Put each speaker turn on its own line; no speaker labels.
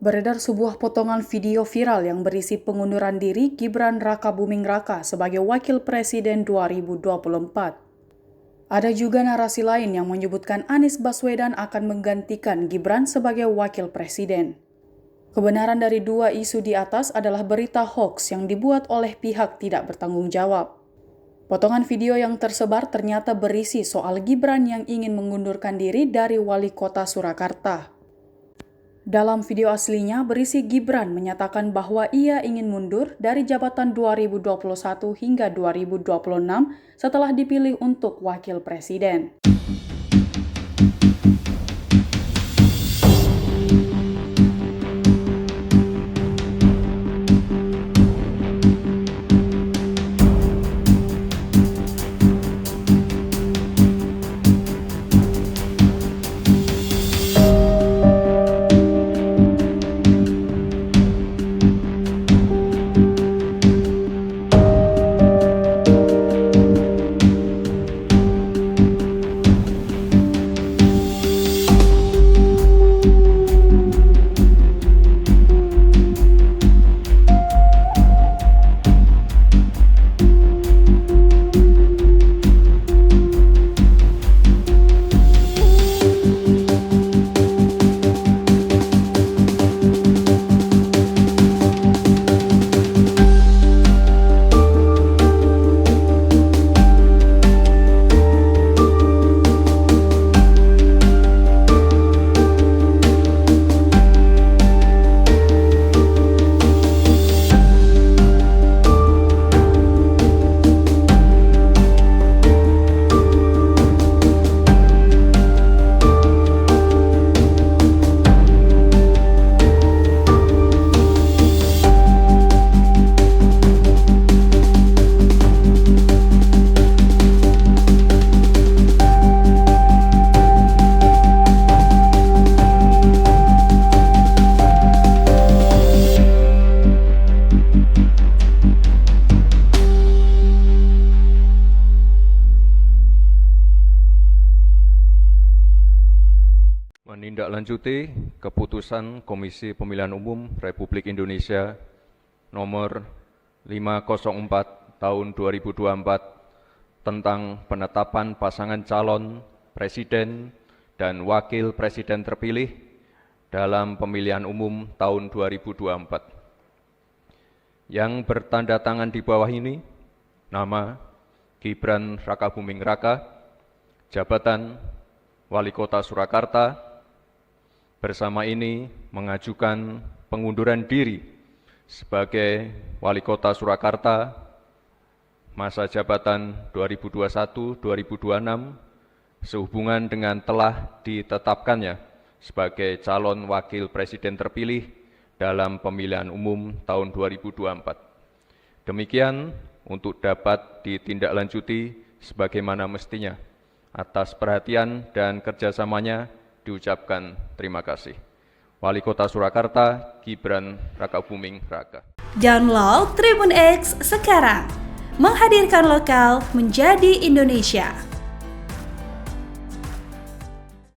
Beredar sebuah potongan video viral yang berisi pengunduran diri Gibran Rakabuming Raka sebagai Wakil Presiden 2024. Ada juga narasi lain yang menyebutkan Anies Baswedan akan menggantikan Gibran sebagai Wakil Presiden. Kebenaran dari dua isu di atas adalah berita hoax yang dibuat oleh pihak tidak bertanggung jawab. Potongan video yang tersebar ternyata berisi soal Gibran yang ingin mengundurkan diri dari Wali Kota Surakarta. Dalam video aslinya berisi Gibran menyatakan bahwa ia ingin mundur dari jabatan 2021 hingga 2026 setelah dipilih untuk Wakil Presiden.
Menindaklanjuti keputusan Komisi Pemilihan Umum Republik Indonesia nomor 504 tahun 2024 tentang penetapan pasangan calon presiden dan wakil presiden terpilih dalam pemilihan umum tahun 2024. Yang bertanda tangan di bawah ini, nama Gibran Rakabuming Raka, jabatan Wali Kota Surakarta, bersama ini mengajukan pengunduran diri sebagai Wali Kota Surakarta masa jabatan 2021-2026 sehubungan dengan telah ditetapkannya sebagai calon Wakil Presiden terpilih dalam pemilihan umum tahun 2024. Demikian untuk dapat ditindaklanjuti sebagaimana mestinya. Atas perhatian dan kerjasamanya diucapkan terima kasih. Wali Kota Surakarta, Gibran Rakabuming Raka.
Download Tribun X sekarang, menghadirkan lokal menjadi Indonesia.